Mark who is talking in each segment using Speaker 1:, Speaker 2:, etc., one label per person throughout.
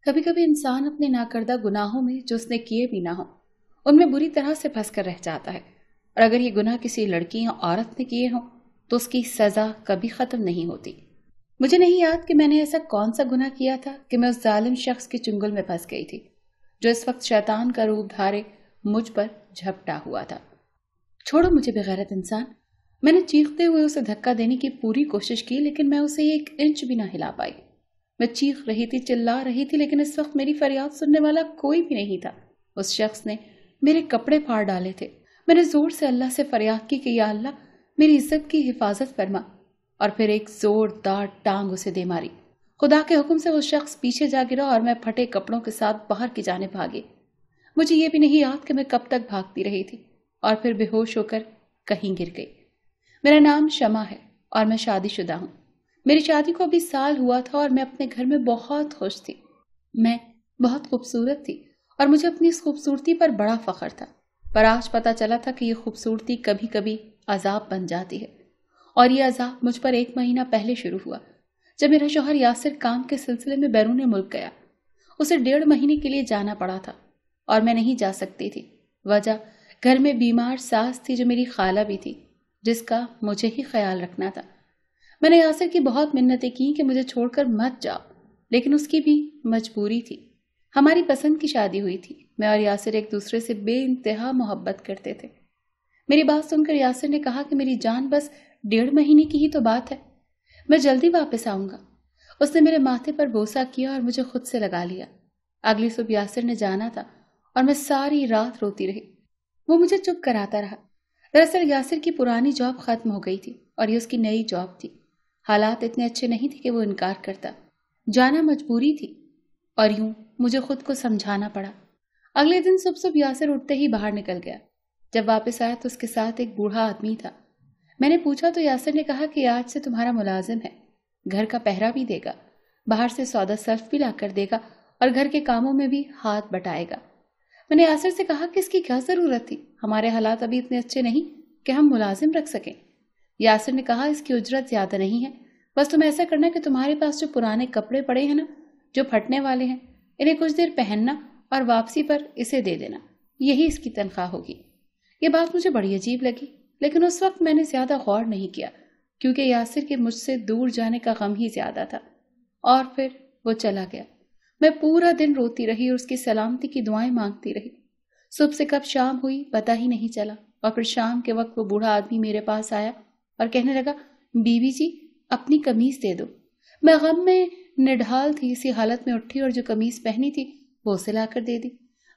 Speaker 1: کبھی کبھی انسان اپنے ناکردہ گناہوں میں جو اس نے کیے بھی نہ ہوں ان میں بری طرح سے پھنس کر رہ جاتا ہے، اور اگر یہ گناہ کسی لڑکی یا عورت نے کیے ہوں تو اس کی سزا کبھی ختم نہیں ہوتی۔ مجھے نہیں یاد کہ میں نے ایسا کون سا گناہ کیا تھا کہ میں اس ظالم شخص کے چنگل میں پھنس گئی تھی جو اس وقت شیطان کا روپ دھارے مجھ پر جھپٹا ہوا تھا۔ چھوڑو مجھے بغیرت انسان! میں نے چیختے ہوئے اسے دھکا دینے کی پوری کوشش کی، لیکن میں اسے 1 انچ بھی نہ ہلا پائی۔ میں چیخ رہی تھی، چلا رہی تھی، لیکن اس وقت میری فریاد سننے والا کوئی بھی نہیں تھا۔ اس شخص نے میرے کپڑے پھاڑ ڈالے تھے۔ میں نے زور سے اللہ سے فریاد کی کہ یا اللہ میری عزت کی حفاظت فرما، اور پھر ایک زوردار ٹانگ اسے دے ماری۔ خدا کے حکم سے وہ شخص پیچھے جا گرا اور میں پھٹے کپڑوں کے ساتھ باہر کی جانب بھاگی۔ مجھے یہ بھی نہیں یاد کہ میں کب تک بھاگتی رہی تھی، اور پھر بے ہوش ہو کر کہیں گر گئی۔ میرا نام شمع ہے اور میں شادی شدہ ہوں۔ میری شادی کو ابھی سال ہوا تھا اور میں اپنے گھر میں بہت خوش تھی۔ میں بہت خوبصورت تھی اور مجھے اپنی اس خوبصورتی پر بڑا فخر تھا، پر آج پتا چلا تھا کہ یہ خوبصورتی کبھی کبھی عذاب بن جاتی ہے، اور یہ عذاب مجھ پر 1 مہینہ پہلے شروع ہوا جب میرا شوہر یاسر کام کے سلسلے میں بیرون ملک گیا۔ اسے 1.5 مہینے کے لیے جانا پڑا تھا اور میں نہیں جا سکتی تھی۔ وجہ گھر میں بیمار ساس تھی جو میری خالہ بھی تھی، جس کا مجھے ہی خیال رکھنا تھا۔ میں نے یاسر کی بہت منتیں کی کہ مجھے چھوڑ کر مت جاؤ، لیکن اس کی بھی مجبوری تھی۔ ہماری پسند کی شادی ہوئی تھی۔ میں اور یاسر ایک دوسرے سے بے انتہا محبت کرتے تھے۔ میری بات سن کر یاسر نے کہا کہ میری جان بس 1.5 مہینے کی ہی تو بات ہے، میں جلدی واپس آؤں گا۔ اس نے میرے ماتھے پر بوسہ کیا اور مجھے خود سے لگا لیا۔ اگلی صبح یاسر نے جانا تھا اور میں ساری رات روتی رہی۔ وہ مجھے چپ کراتا رہا۔ دراصل یاسر کی پرانی جاب ختم ہو گئی تھی اور یہ اس کی نئی جاب تھی۔ حالات اتنے اچھے نہیں تھے کہ وہ انکار کرتا۔ جانا مجبوری تھی اور یوں مجھے خود کو سمجھانا پڑا۔ اگلے دن صبح یاسر اٹھتے ہی باہر نکل گیا۔ جب واپس آیا تو اس کے ساتھ ایک بوڑھا آدمی تھا۔ میں نے پوچھا تو یاسر نے کہا کہ آج سے تمہارا ملازم ہے، گھر کا پہرا بھی دے گا، باہر سے سودا سلف بھی لا کر دے گا اور گھر کے کاموں میں بھی ہاتھ بٹائے گا۔ میں نے یاسر سے کہا کہ اس کی کیا ضرورت تھی، ہمارے حالات ابھی اتنے اچھے نہیں کہ ہم ملازم رکھ سکیں۔ یاسر نے کہا اس کی اجرت زیادہ نہیں ہے، بس تم ایسا کرنا کہ تمہارے پاس جو پرانے کپڑے پڑے ہیں نا، جو پھٹنے والے ہیں، انہیں کچھ دیر پہننا اور واپسی پر اسے دے دینا، یہی اس کی تنخواہ ہوگی۔ یہ بات مجھے بڑی عجیب لگی، لیکن اس وقت میں نے زیادہ غور نہیں کیا کیونکہ یاسر کے مجھ سے دور جانے کا غم ہی زیادہ تھا۔ اور پھر وہ چلا گیا۔ میں پورا دن روتی رہی اور اس کی سلامتی کی دعائیں مانگتی رہی۔ صبح سے کب شام ہوئی پتہ ہی نہیں چلا، اور پھر شام کے وقت وہ بوڑھا آدمی میرے پاس آیا اور کہنے لگا، بیوی جی اپنی قمیض دے دو۔ میں غم میں نڈھال تھی، اسی حالت میں اٹھی اور جو قمیض پہنی تھی وہ اسے لا کر دے دی۔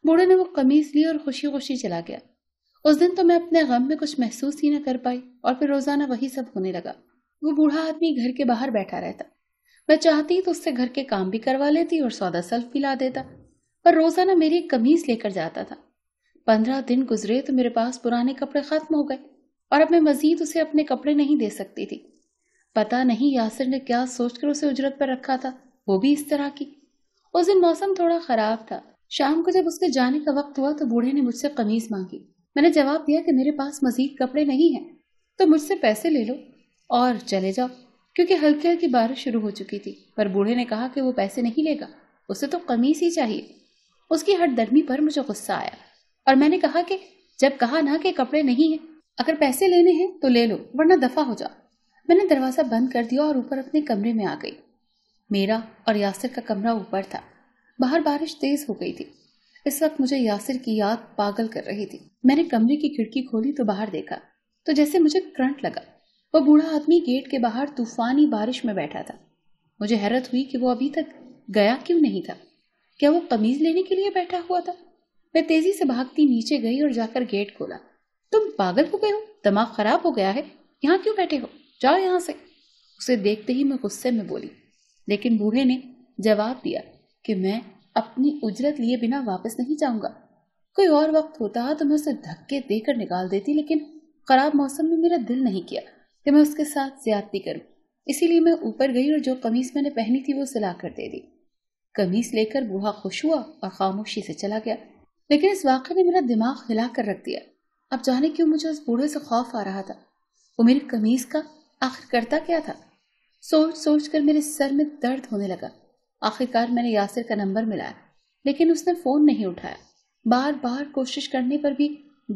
Speaker 1: بوڑھے نے وہ قمیض لی اور خوشی خوشی چلا گیا۔ اس دن تو میں اپنے غم میں کچھ محسوس ہی نہ کر پائی، اور پھر روزانہ وہی سب ہونے لگا۔ وہ بوڑھا آدمی گھر کے باہر بیٹھا رہتا، میں چاہتی تو اس سے گھر کے کام بھی کروا لیتی اور سودا سلف بھی لا دیتا، پر روزانہ میری ایک قمیض لے کر جاتا تھا۔ 15 دن گزرے تو میرے پاس پرانے کپڑے ختم ہو گئے اور اب میں مزید اسے اپنے کپڑے نہیں دے سکتی تھی۔ پتہ نہیں یاسر نے کیا سوچ کر اسے اجرت پر رکھا تھا، وہ بھی اس طرح کی۔ اس دن موسم تھوڑا خراب تھا۔ شام کو جب اس کے جانے کا وقت ہوا تو بوڑھے نے مجھ سے قمیض مانگی۔ میں نے جواب دیا کہ میرے پاس مزید کپڑے نہیں ہیں، تو مجھ سے پیسے لے لو اور چلے جاؤ، کیونکہ ہلکی ہلکی بارش شروع ہو چکی تھی۔ پر بوڑھے نے کہا کہ وہ پیسے نہیں لے گا، اسے تو قمیص ہی چاہیے۔ اس کی ہٹ درمی پر مجھے غصہ آیا اور میں نے کہا کہ جب کہا نا کہ کپڑے نہیں ہیں، اگر پیسے لینے ہیں تو لے لو ورنہ دفع ہو جا۔ میں نے دروازہ بند کر دیا اور اوپر اپنے کمرے میں آ گئی۔ میرا اور یاسر کا کمرہ اوپر تھا۔ باہر بارش تیز ہو گئی تھی۔ اس وقت مجھے یاسر کی یاد پاگل کر رہی تھی۔ میں نے کمرے کی کھڑکی کھولی تو باہر دیکھا تو جیسے مجھے کرنٹ لگا۔ وہ بوڑھا آدمی گیٹ کے باہر طوفانی بارش میں بیٹھا تھا۔ مجھے حیرت ہوئی کہ وہ ابھی تک گیا کیوں نہیں تھا۔ کیا وہ قمیض لینے کے لیے بیٹھا ہوا تھا؟ میں تیزی سے بھاگتی نیچے گئی اور جا کر گیٹ کھولا۔ تم پاگل ہو گئے ہو؟ دماغ خراب ہو گیا ہے؟ یہاں کیوں بیٹھے ہو؟ جاؤ یہاں سے۔ اسے دیکھتے ہی میں غصے میں بولی، لیکن بوڑھے نے جواب دیا کہ میں اپنی اجرت لیے بنا واپس نہیں جاؤں گا۔ کوئی اور وقت ہوتا تو میں اسے دھکے دے کر نکال دیتی، لیکن خراب موسم میں میرا دل نہیں کیا کہ میں اس کے ساتھ زیادتی کروں، اسی لیے میں اوپر گئی اور جو قمیص میں نے پہنی تھی وہ سلا کر دے دی۔ قمیص لے کر بوڑھا خوش ہوا اور خاموشی سے چلا گیا، لیکن اس واقعے نے میرا دماغ ہلا کر رکھ دیا۔ اب جانے کیوں مجھے اس بوڑھے سے خوف آ رہا تھا۔ وہ میری قمیص کا آخر کرتا کیا تھا؟ سوچ سوچ کر میرے سر میں درد ہونے لگا۔ آخرکار میں نے یاسر کا نمبر ملایا، لیکن اس نے فون نہیں اٹھایا۔ بار بار کوشش کرنے پر بھی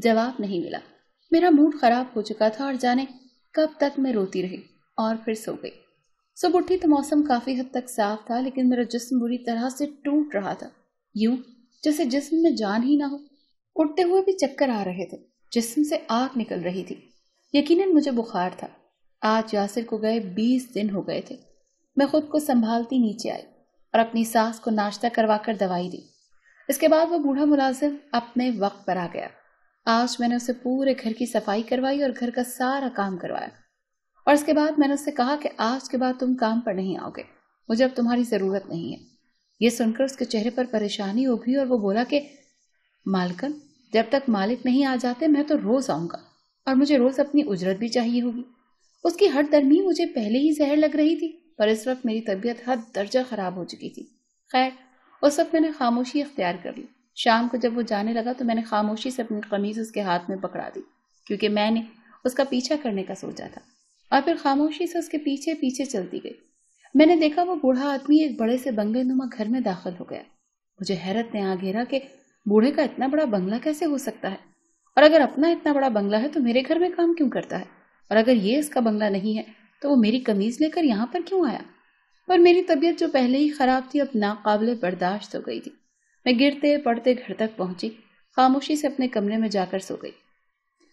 Speaker 1: جواب نہیں ملا۔ میرا موڈ خراب ہو چکا تھا اور جانے کب تک میں روتی رہی اور پھر سو گئی۔ صبح اٹھی تو موسم کافی حد تک صاف تھا، لیکن میرا جسم بری طرح سے ٹوٹ رہا تھا، یوں جیسے جسم میں جان ہی نہ ہو۔ اٹھتے ہوئے بھی چکر آ رہے تھے، جسم سے آگ نکل رہی تھی۔ یقیناً مجھے بخار تھا۔ آج یاسر کو گئے 20 دن ہو گئے تھے۔ میں خود کو سنبھالتی نیچے آئی اور اپنی ساس کو ناشتہ کروا کر دوائی دی۔ اس کے بعد وہ بوڑھا ملازم اپنے وقت پر آ گیا۔ آج میں نے اسے پورے گھر کی صفائی کروائی اور گھر کا سارا کام کروایا، اور اس کے بعد میں نے اس سے کہا کہ آج کے بعد تم کام پر نہیں آؤ گے، مجھے اب تمہاری ضرورت نہیں ہے۔ یہ سن کر اس کے چہرے پر پریشانی ابھری اور وہ بولا کہ مالکن، جب تک مالک نہیں آ جاتے میں تو روز آؤں گا، اور مجھے روز اپنی اجرت بھی چاہیے ہوگی۔ اس کی ہر درمی مجھے پہلے ہی زہر لگ رہی تھی، پر اس وقت میری طبیعت حد درجہ خراب ہو چکی تھی۔ خیر، اس وقت میں نے خاموشی اختیار کر لی۔ شام کو جب وہ جانے لگا تو میں نے خاموشی سے اپنی قمیض اس کے ہاتھ میں پکڑا دی، کیونکہ میں نے اس کا پیچھا کرنے کا سوچا تھا، اور پھر خاموشی سے اس کے پیچھے پیچھے چلتی گئی۔ میں نے دیکھا وہ بوڑھا آدمی ایک بڑے سے بنگلے نما گھر میں داخل ہو گیا۔ مجھے حیرت نے آ گھیرا کہ بوڑھے کا اتنا بڑا بنگلہ کیسے ہو سکتا ہے، اور اگر اپنا اتنا بڑا بنگلہ ہے تو میرے گھر میں کام کیوں کرتا ہے، اور اگر یہ اس کا بنگلہ نہیں ہے تو وہ میری قمیض لے کر یہاں پر کیوں آیا۔ پر میری طبیعت جو پہلے ہی خراب تھی اب ناقابل برداشت ہو گئی تھی۔ میں گرتے پڑتے گھر تک پہنچی، خاموشی سے اپنے کمرے میں جا کر سو گئی۔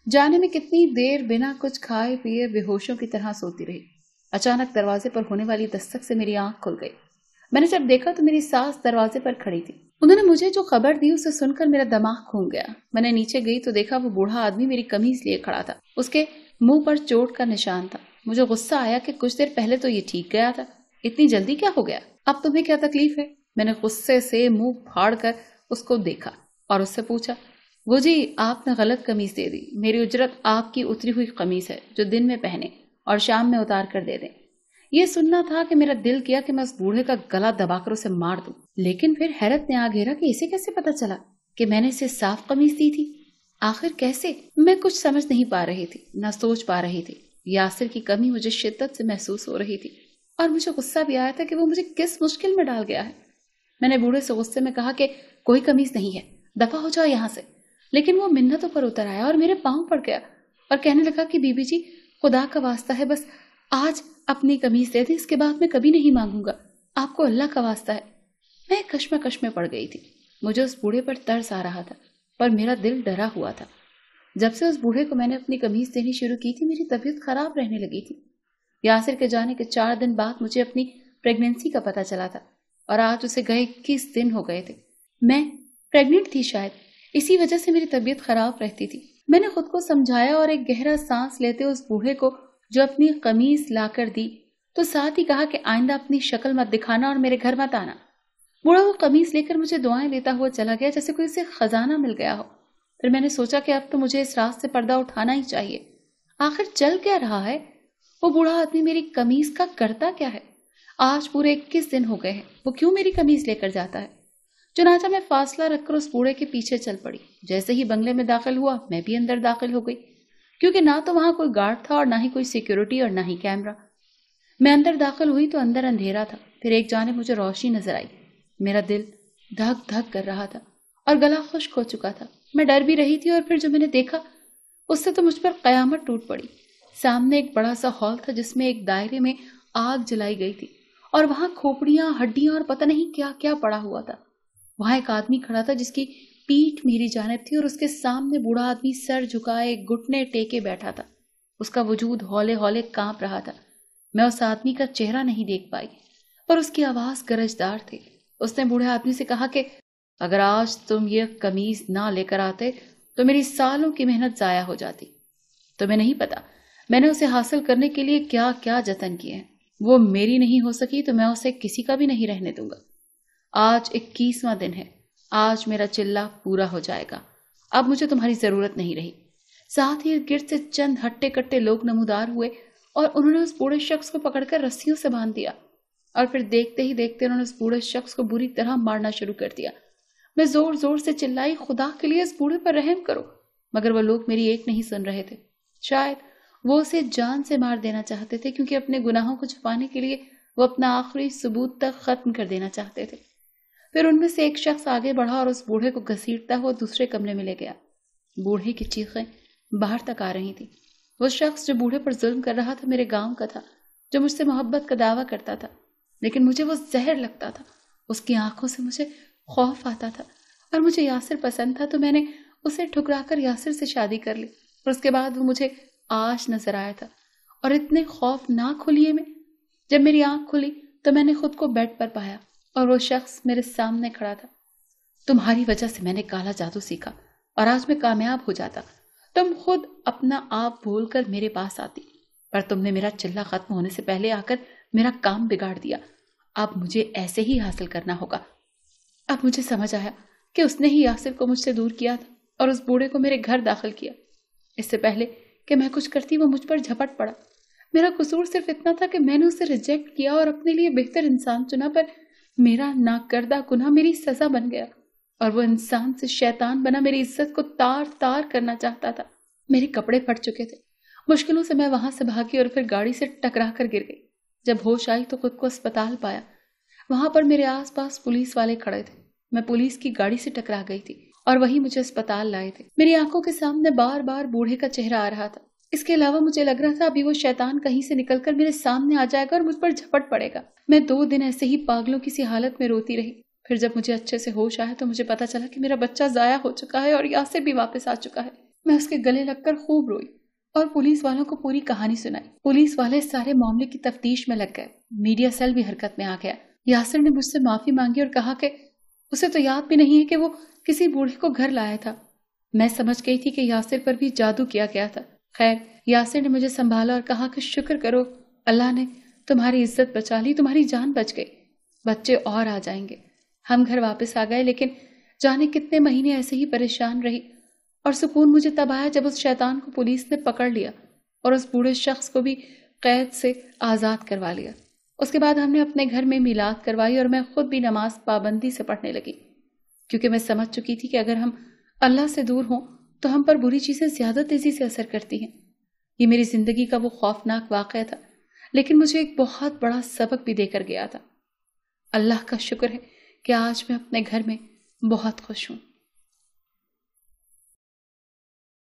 Speaker 1: جانے میں کتنی دیر بنا کچھ کھائے پیے بے ہوشوں کی طرح سوتی رہی۔ اچانک دروازے پر ہونے والی دستک سے میری آنکھ کھل گئی۔ میں نے جب دیکھا تو میری ساس دروازے پر کھڑی تھی۔ انہوں نے مجھے جو خبر دی اسے سن کر میرا دماغ گھوم گیا۔ میں نے نیچے گئی تو دیکھا وہ بوڑھا آدمی میری قمیض لیے کھڑا تھا۔ اس کے منہ پر چوٹ کا نشان تھا۔ مجھے غصہ آیا کہ کچھ دیر پہلے تو یہ ٹھیک گیا تھا، اتنی جلدی کیا ہو گیا؟ اب تمہیں کیا تکلیف ہے؟ میں نے غصے سے منہ پھاڑ کر اس کو دیکھا اور اس سے پوچھا، وہ جی آپ نے غلط قمیض دے دی، میری اجرت آپ کی اتری ہوئی قمیض ہے جو دن میں پہنے اور شام میں اتار کر دے دیں۔ یہ سننا تھا کہ میرا دل کیا کہ میں اس بوڑھے کا گلا دبا کر اسے مار دوں، لیکن پھر حیرت نے آ گھیرا کہ اسے کیسے پتا چلا کہ میں نے اسے صاف قمیض دی تھی؟ آخر کیسے؟ میں کچھ سمجھ نہیں پا رہی تھی، نہ سوچ پا رہی تھی۔ یاسر کی کمی مجھے شدت سے محسوس ہو رہی تھی، اور مجھے غصہ بھی آیا تھا کہ وہ مجھے کس مشکل میں ڈال گیا ہے۔ میں نے بوڑھے سے غصے میں کہا کہ کوئی قمیض نہیں ہے، دفع ہو جاؤ یہاں سے۔ لیکن وہ منتوں پر اتر آیا اور میرے پاؤں پڑ گیا اور کہنے لگا کہ بی بی جی خدا کا واسطہ ہے، بس آج اپنی قمیض دے دیں، اس کے بعد میں کبھی نہیں مانگوں گا، آپ کو اللہ کا واسطہ ہے۔ میں کشمکش میں پڑ گئی تھی۔ مجھے اس بوڑھے پر ترس آ رہا تھا، پر میرا دل ڈرا ہوا تھا۔ جب سے اس بوڑھے کو میں نے اپنی قمیض دینی شروع کی تھی میری طبیعت خراب رہنے لگی تھی۔ یاسر کے جانے کے 4 دن بعد مجھے اپنی پریگننسی کا پتہ چلا تھا، اور آج اسے گئے 21 دن ہو گئے تھے۔ میں پریگننٹ تھی، شاید اسی وجہ سے میری طبیعت خراب رہتی تھی۔ میں نے خود کو سمجھایا اور ایک گہرا سانس لیتے اس بوڑھے کو جو اپنی قمیض لا کر دی تو ساتھ ہی کہا کہ آئندہ اپنی شکل مت دکھانا اور میرے گھر مت آنا۔ بوڑھا وہ قمیض لے کر مجھے دعائیں دیتا ہوا چلا گیا جیسے کوئی اسے خزانہ مل گیا ہو۔ پھر میں نے سوچا کہ اب تو مجھے اس راز سے پردہ اٹھانا ہی چاہیے۔ آخر چل کیا رہا ہے؟ وہ بوڑھا آدمی میری قمیض کا کرتا کیا ہے؟ آج پورے 21 دن ہو گئے ہیں، وہ کیوں میری قمیض لے کر جاتا ہے؟ چنانچہ میں فاصلہ رکھ کر اس بوڑھے کے پیچھے چل پڑی۔ جیسے ہی بنگلے میں داخل ہوا میں بھی اندر داخل ہو گئی، کیونکہ نہ تو وہاں کوئی گارڈ تھا اور نہ ہی کوئی سیکیورٹی اور نہ ہی کیمرہ۔ میں اندر داخل ہوئی تو اندر اندھیرا تھا، پھر ایک جانب مجھے روشنی نظر آئی۔ میرا دل دھک دھک کر رہا تھا اور گلا خشک ہو چکا تھا۔ میں ڈر بھی رہی تھی، اور پھر جو میں نے دیکھا اس سے تو مجھ پر قیامت ٹوٹ پڑی۔ سامنے ایک بڑا سا ہال تھا جس میں ایک دائرے میں آگ جلائی گئی تھی، اور وہاں کھوپڑیاں، ہڈیاں اور پتہ نہیں کیا کیا پڑا ہوا تھا۔ وہاں ایک آدمی کھڑا تھا جس کی پیٹھ میری جانب تھی، اور اس کے سامنے بوڑھا آدمی سر جھکائے گھٹنے ٹیکے بیٹھا تھا۔ اس کا وجود ہولے ہولے کانپ رہا تھا۔ میں اس آدمی کا چہرہ نہیں دیکھ پائی، پر اس کی آواز گرجدار تھی۔ اس نے بوڑھے آدمی سے کہا کہ اگر آج تم یہ قمیض نہ لے کر آتے تو میری سالوں کی محنت ضائع ہو جاتی۔ تمہیں نہیں پتا میں نے اسے حاصل کرنے کے لیے کیا کیا جتن کیے ہیں۔ وہ میری نہیں ہو سکی تو میں اسے کسی کا بھی نہیں رہنے دوں گا۔ آج 21واں دن ہے، آج میرا چلہ پورا ہو جائے گا۔ اب مجھے تمہاری ضرورت نہیں رہی۔ ساتھ ہی گرد سے چند ہٹے کٹے لوگ نمودار ہوئے اور انہوں نے اس بوڑھے شخص کو پکڑ کر رسیوں سے باندھ دیا، اور پھر دیکھتے ہی دیکھتے انہوں نے اس بوڑھے شخص کو بری طرح مارنا شروع کر دیا۔ میں زور زور سے چلائی، خدا کے لیے اس بوڑھے پر رحم کرو، مگر وہ لوگ میری ایک نہیں سن رہے تھے۔ شاید وہ اسے جان سے مار دینا چاہتے تھے، کیونکہ اپنے گناہوں کو چھپانے کے لیے وہ اپنا آخری ثبوت تک ختم کر دینا چاہتے تھے۔ پھر ان میں سے ایک شخص آگے بڑھا اور اس بوڑھے کو گھسیٹتا ہوا دوسرے کمرے میں لے گیا۔ بوڑھے کی چیخیں باہر تک آ رہی تھی۔ وہ شخص جو بوڑھے پر ظلم کر رہا تھا میرے گاؤں کا تھا، جو مجھ سے محبت کا دعویٰ کرتا تھا، لیکن مجھے وہ زہر لگتا تھا۔ اس کی آنکھوں سے مجھے خوف آتا تھا، اور مجھے یاسر پسند تھا تو میں نے اسے ٹھکرا کر یاسر سے شادی کر لی، اور اس کے بعد وہ مجھے آج نظر آیا تھا، اور اتنے خوفناک ہولیے میں جب میری آنکھ کھلی تو میں نے خود کو بیڈ پر پایا اور وہ شخص میرے سامنے کھڑا تھا۔ تمہاری وجہ سے میں نے کالا جادو سیکھا اور آج میں کامیاب ہو جاتا۔ تم خود اپنا آپ بھول کر میرے پاس آتی، پر تم نے میرا چلہ ختم ہونے سے پہلے آ کر میرا کام بگاڑ دیا۔ اب مجھے ایسے ہی حاصل کرنا ہوگا۔ اب مجھے سمجھ آیا کہ اس نے ہی یاسر کو مجھ سے دور کیا تھا اور اس بوڑھے کو میرے گھر داخل کیا۔ اس سے پہلے کہ میں کچھ کرتی وہ مجھ پر جھپٹ پڑا۔ میرا قصور صرف اتنا تھا کہ میں نے اسے ریجیکٹ کیا اور اپنے لیے بہتر انسان چنا، پر میرا ناکردہ گناہ میری سزا بن گیا، اور وہ انسان سے شیطان بنا میری عزت کو تار تار کرنا چاہتا تھا۔ میرے کپڑے پھٹ چکے تھے۔ مشکلوں سے میں وہاں سے بھاگی اور پھر گاڑی سے ٹکرا کر گر گئی۔ جب ہوش آئی تو خود کو اسپتال پایا۔ وہاں پر میرے آس پاس پولیس والے کھڑے تھے۔ میں پولیس کی گاڑی سے ٹکرا گئی تھی اور وہی مجھے اسپتال لائے تھے۔ میری آنکھوں کے سامنے بار بار بوڑھے کا چہرہ آ رہا تھا۔ اس کے علاوہ مجھے لگ رہا تھا ابھی وہ شیطان کہیں سے نکل کر میرے سامنے آ جائے گا اور مجھ پر جھپٹ پڑے گا۔ میں 2 دن ایسے ہی پاگلوں کی سی حالت میں روتی رہی۔ پھر جب مجھے اچھے سے ہوش آیا تو مجھے پتا چلا کہ میرا بچہ ضائع ہو چکا ہے اور یاسر بھی واپس آ چکا ہے۔ میں اس کے گلے لگ کر خوب روئی اور پولیس والوں کو پوری کہانی سنائی۔ پولیس والے سارے معاملے کی تفتیش میں لگ گئے۔ میڈیا سیل بھی حرکت میں آ گیا۔ یاسر نے مجھ سے معافی مانگی اور کہا کہ اسے تو یاد بھی نہیں ہے کہ وہ کسی بوڑھے کو گھر لایا تھا۔ میں سمجھ گئی تھی کہ یاسر پر بھی جادو کیا گیا تھا۔ خیر، یاسر نے مجھے سنبھالا اور کہا کہ شکر کرو، اللہ نے تمہاری عزت بچا لی، تمہاری جان بچ گئی، بچے اور آ جائیں گے۔ ہم گھر واپس آ گئے، لیکن جانے کتنے مہینے ایسے ہی پریشان رہی، اور سکون مجھے تب آیا جب اس شیطان کو پولیس نے پکڑ لیا اور اس بوڑھے شخص کو بھی قید سے آزاد کروا لیا۔ اس کے بعد ہم نے اپنے گھر میں میلاد کروائی اور میں خود بھی نماز پابندی سے پڑھنے لگی، کیونکہ میں سمجھ چکی تھی کہ اگر ہم اللہ سے دور ہوں تو ہم پر بری چیزیں زیادہ تیزی سے اثر کرتی ہیں۔ یہ میری زندگی کا وہ خوفناک واقعہ تھا، لیکن مجھے ایک بہت بڑا سبق بھی دے کر گیا تھا۔ اللہ کا شکر ہے کہ آج میں اپنے گھر میں بہت خوش ہوں۔